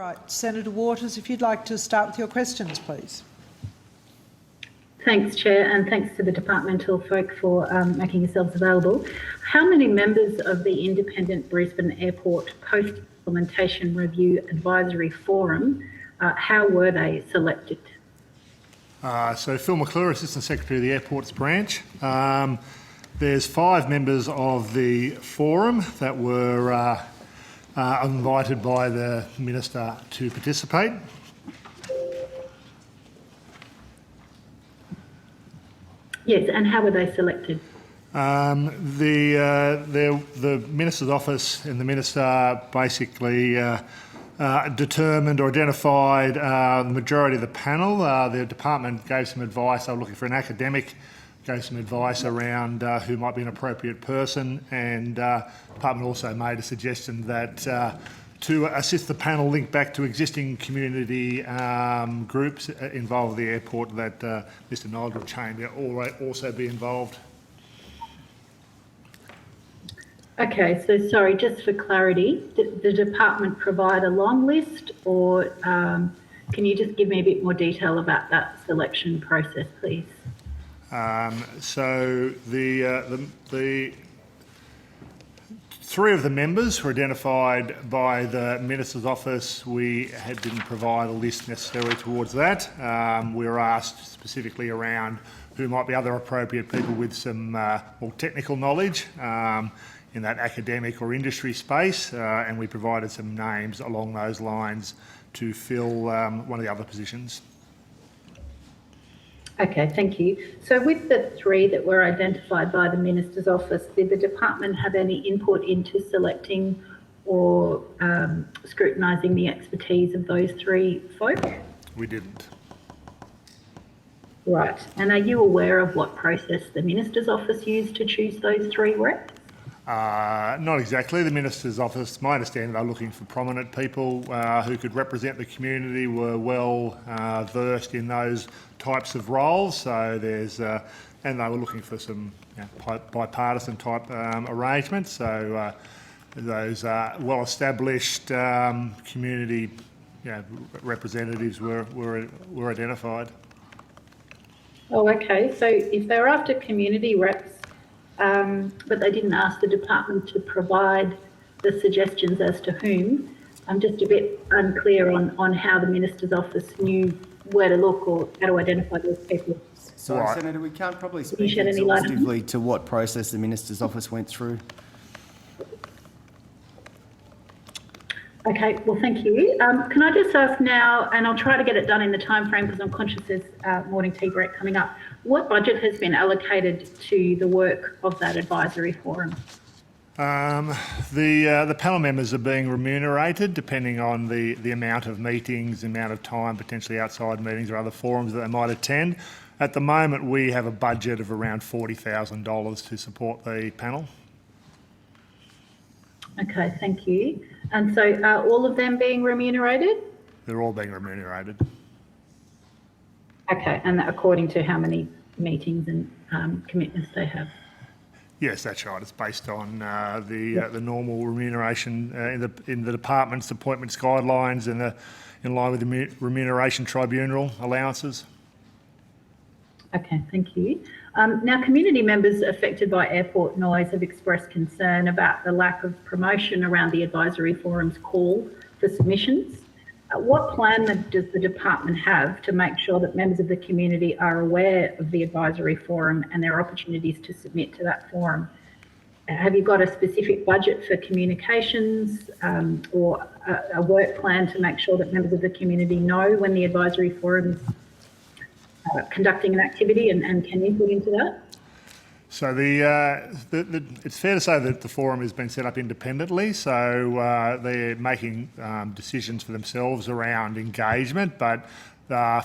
right, Senator Waters, if you'd like to start with your questions, please. Thanks, Chair, and thanks to the departmental folk for making yourselves available. How many members of the Independent Brisbane Airport Post-Implementation Review Advisory Forum, how were they selected? So Phil McClure, Assistant Secretary of the Airports Branch. There's 5 members of the forum that were invited by the Minister to participate. Yes, and how were they selected? The Minister's office and the Minister basically determined or identified the majority of the panel. The department gave some advice. They were looking for an academic, gave some advice around who might be an appropriate person, and the department also made a suggestion that to assist the panel link back to existing community groups involved with the airport, that Mr Nigel Chamber also be involved. Okay, so sorry, just for clarity, did the department provide a long list, or can you just give me a bit more detail about that selection process, please? So the 3 of the members were identified by the Minister's office. We didn't provide a list necessarily towards that. We were asked specifically around who might be other appropriate people with some more technical knowledge in that academic or industry space, and we provided some names along those lines to fill one of the other positions. Okay, thank you. So with the 3 that were identified by the Minister's office, did the department have any input into selecting or scrutinising the expertise of those 3 folk? We didn't. Right. And are you aware of what process the Minister's office used to choose those 3 reps? Not exactly. The Minister's office, my understanding, they're looking for prominent people who could represent the community, were well versed in those types of roles. So there's, and they were looking for some bipartisan type arrangements. So those well-established community representatives were identified. Oh, okay. So if they're after community reps, but they didn't ask the department to provide the suggestions as to whom, I'm just a bit unclear on how the Minister's office knew where to look or how to identify those people. Sorry, right. Senator, we can't probably speak exhaustively to what process the Minister's office went through. Okay, well, thank you. Can I just ask now, and I'll try to get it done in the time frame because I'm conscious there's morning tea break coming up, what budget has been allocated to the work of that advisory forum? The panel members are being remunerated depending on the amount of meetings, the amount of time, potentially outside meetings or other forums that they might attend. At the moment, we have a budget of around $40,000 to support the panel. Okay, thank you. And so are all of them being remunerated? They're all being remunerated. Okay, and according to how many meetings and commitments they have? Yes, that's right. It's based on the normal remuneration in the department's appointments guidelines and in line with the remuneration tribunal allowances. Okay, thank you. Now, community members affected by airport noise have expressed concern about the lack of promotion around the advisory forum's call for submissions. What plan does the department have to make sure that members of the community are aware of the advisory forum and their opportunities to submit to that forum? Have you got a specific budget for communications or a work plan to make sure that members of the community know when the advisory forum is conducting an activity and can input into that? So it's fair to say that the forum has been set up independently, so they're making decisions for themselves around engagement, but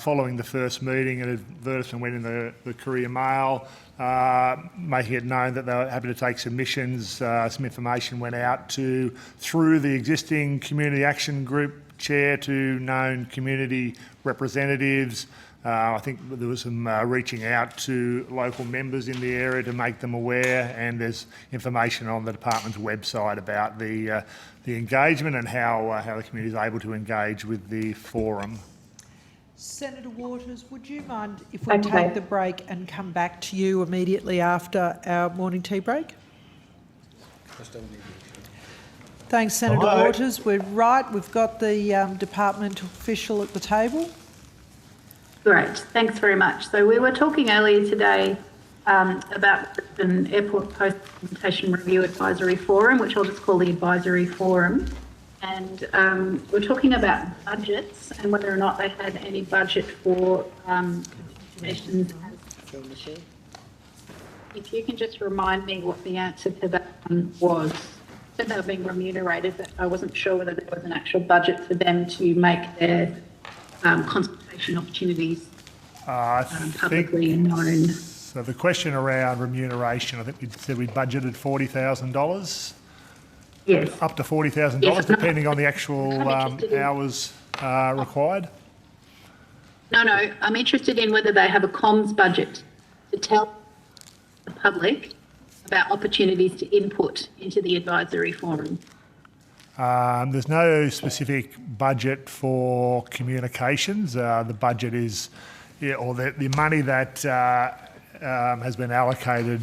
following the first meeting, an advertisement went in the Courier Mail, making it known that they were happy to take submissions. Some information went out through the existing Community Action Group chair to known community representatives. I think there was some reaching out to local members in the area to make them aware, and there's information on the department's website about the engagement and how the community is able to engage with the forum. Senator Waters, would you mind if we take the break and come back to you immediately after our morning tea break? Thanks, Senator Waters. We're right. We've got the department official at the table. Great, thanks very much. So we were talking earlier today about an Airport Post-Implementation Review Advisory Forum, which I'll just call the Advisory Forum. And we're talking about budgets and whether or not they had any budget for continuations. If you can just remind me what the answer to that one was. Said they were being remunerated, but I wasn't sure whether there was an actual budget for them to make their consultation opportunities publicly known. So the question around remuneration, I think we said we budgeted $40,000. Yes. Up to $40,000, yes, depending on the actual hours required. No, I'm interested in whether they have a comms budget to tell the public about opportunities to input into the advisory forum. There's no specific budget for communications. The budget is, or the money that has been allocated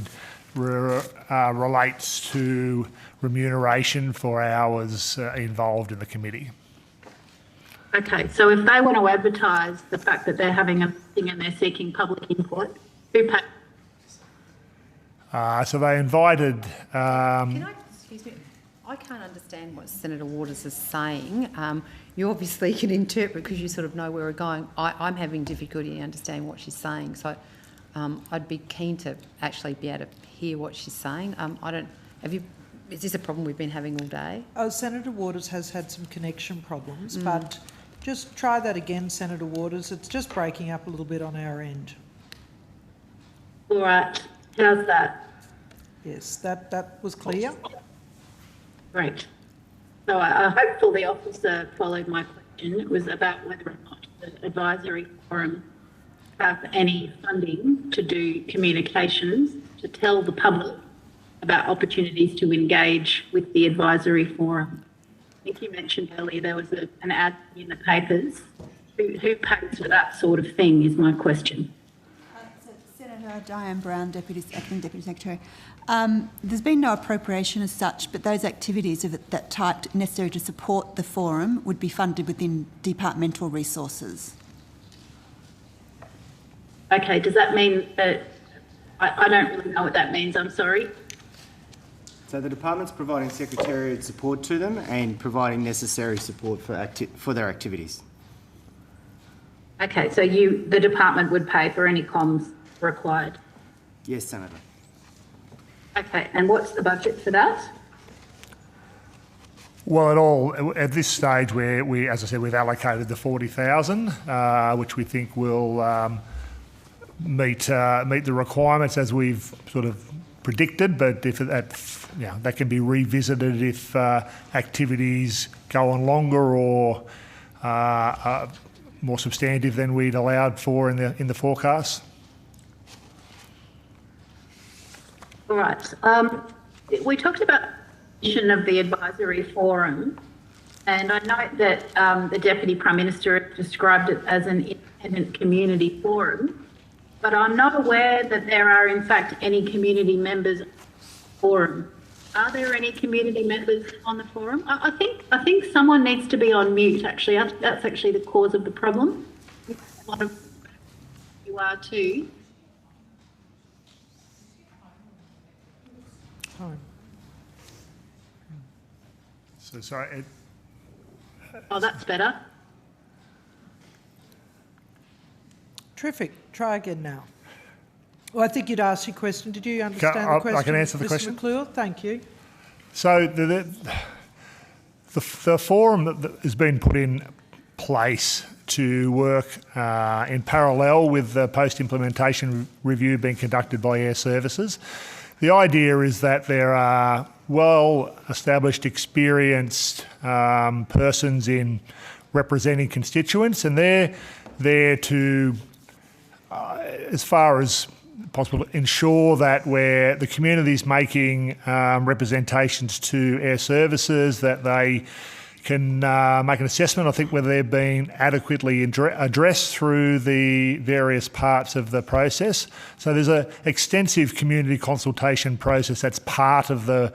relates to remuneration for hours involved in the committee. Okay, so if they want to advertise the fact that they're having a meeting and they're seeking public input, who pays? So they invited... Excuse me, I can't understand what Senator Waters is saying. You obviously can interpret because you sort of know where we're going. I'm having difficulty understanding what she's saying, so I'd be keen to actually be able to hear what she's saying. Is this a problem we've been having all day? Oh, Senator Waters has had some connection problems, but just try that again, Senator Waters. It's just breaking up a little bit on our end. All right, how's that? Yes, that was clear. Great. So I hopeful the officer followed my question. It was about whether or not the advisory forum have any funding to do communications to tell the public about opportunities to engage with the advisory forum. I think you mentioned earlier there was an ad in the papers. Who pays for that sort of thing is my question. Senator Diane Brown, Acting Deputy Secretary. There's been no appropriation as such, but those activities of that type necessary to support the forum would be funded within departmental resources. Okay, does that mean that, I don't really know what that means, I'm sorry. So the department's providing secretariat support to them and providing necessary support for their activities. Okay, so the department would pay for any comms required? Yes, Senator. Okay, and what's the budget for that? Well, at this stage, we, as I said, we've allocated the $40,000, which we think will meet the requirements as we've sort of predicted. But if that can be revisited if activities go on longer or more substantive than we'd allowed for in the forecast. All right. We talked about the mission of the advisory forum, and I note that the Deputy Prime Minister described it as an independent community forum, but I'm not aware that there are, in fact, any community members on the forum. Are there any community members on the forum? I think someone needs to be on mute, actually. That's actually the cause of the problem. A lot of you are too. So sorry. Oh, that's better. Terrific. Try again now. Well, I think you'd asked your question. Did you understand the question? I can answer the Mr. question. McClure? Thank you. So the forum that has been put in place to work in parallel with the post-implementation review being conducted by Air Services. The idea is that there are well-established, experienced persons in representing constituents, and they're there to as far as possible, ensure that where the community is making representations to Air Services, that they can make an assessment, I think, whether they've been adequately addressed through the various parts of the process. So there's an extensive community consultation process that's part of the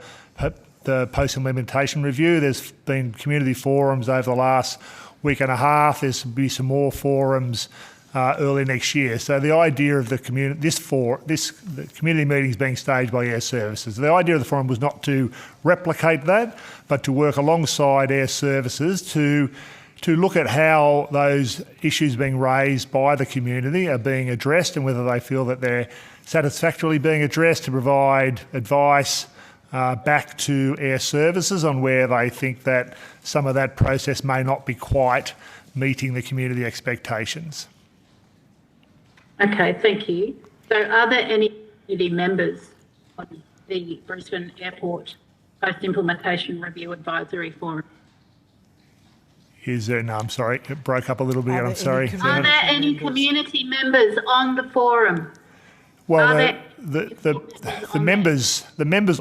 post-implementation review. There's been community forums over the last week and a half. There's be some more forums early next year. So the idea of the community, the community meetings being staged by Air Services. The idea of the forum was not to replicate that, but to work alongside Air Services to look at how those issues being raised by the community are being addressed and whether they feel that they're satisfactorily being addressed, to provide advice back to Air Services on where they think that some of that process may not be quite meeting the community expectations. Okay, thank you. So are there any community members on the Brisbane Airport Post-Implementation Review Advisory Forum? Is there, no, I'm sorry, it broke up a little bit, I'm sorry. Are there any community members on the forum? Well, the members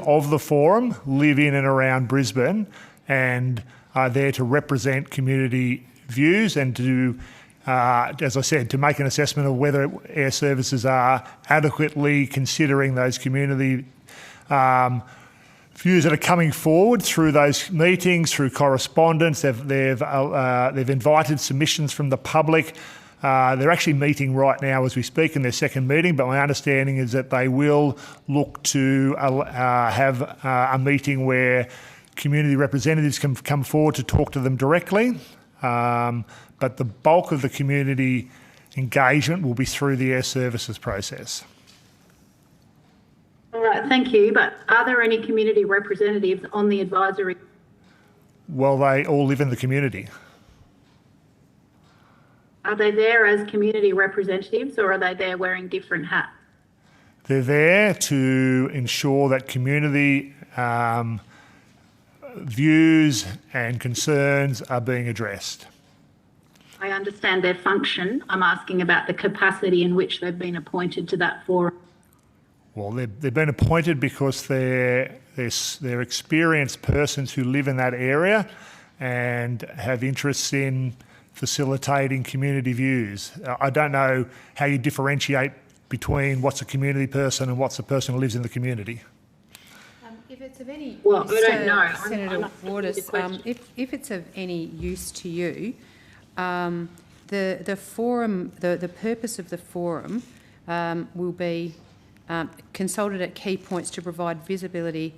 of the forum live in and around Brisbane and are there to represent community views and to as I said, to make an assessment of whether Air Services are adequately considering those community views that are coming forward through those meetings, through correspondence. They've invited submissions from the public. They're actually meeting right now as we speak in their second meeting, but my understanding is that they will look to have a meeting where community representatives can come forward to talk to them directly. But the bulk of the community engagement will be through the Air Services process. All right, thank you. But are there any community representatives on the advisory? Well, they all live in the community. Are they there as community representatives or are they there wearing different hats? They're there to ensure that community views and concerns are being addressed. I understand their function. I'm asking about the capacity in which they've been appointed to that forum. Well, they've been appointed because they're experienced persons who live in that area and have interests in facilitating community views. I don't know how you differentiate between what's a community person and what's a person who lives in the community. If it's of any Well, use, I don't know. Senator Waters, if it's of any use to you, the forum, the purpose of the forum will be consulted at key points to provide visibility.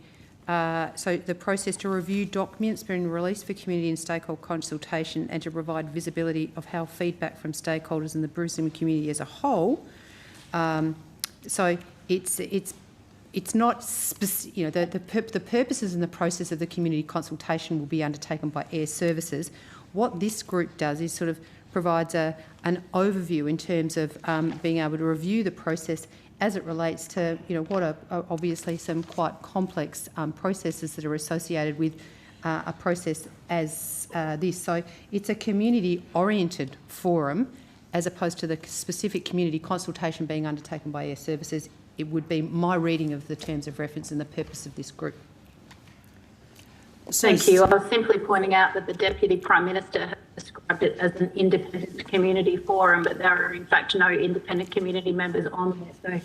So the process to review documents being released for community and stakeholder consultation and to provide visibility of how feedback from stakeholders in the Brisbane community as a whole. So it's not the purposes and the process of the community consultation will be undertaken by Air Services. What this group does is sort of provides an overview in terms of being able to review the process as it relates to what are obviously some quite complex processes that are associated with a process as this. So it's a community-oriented forum as opposed to the specific community consultation being undertaken by Air Services. It would be my reading of the terms of reference and the purpose of this group. Thank you. I was simply pointing out that the Deputy Prime Minister has described it as an independent community forum, but there are in fact no independent community members on there.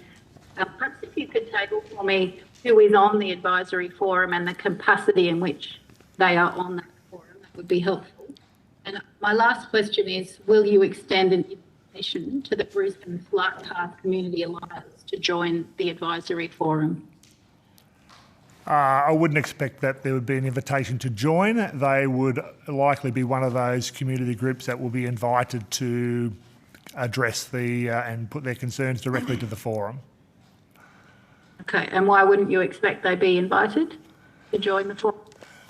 So perhaps if you could table for me who is on the advisory forum and the capacity in which they are on that forum, that would be helpful. And my last question is, will you extend an invitation to the Brisbane Flight Path Community Alliance to join the advisory forum? I wouldn't expect that there would be an invitation to join. They would likely be one of those community groups that will be invited to address and put their concerns directly to the forum. Okay, and why wouldn't you expect they be invited to join the forum?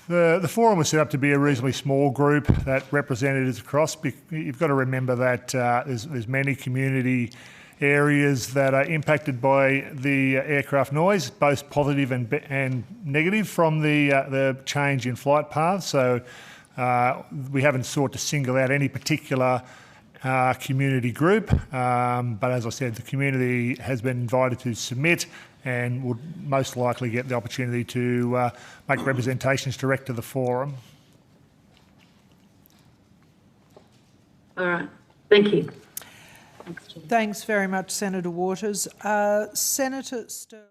The forum was set up to be a reasonably small group that representatives across. You've got to remember that there's many community areas that are impacted by the aircraft noise, both positive and negative from the change in flight paths. So we haven't sought to single out any particular community group, but as I said, the community has been invited to submit and would most likely get the opportunity to make representations direct to the forum. All right. Thank you. Thanks, Chair. Thanks very much, Senator Waters. Senator Sterling.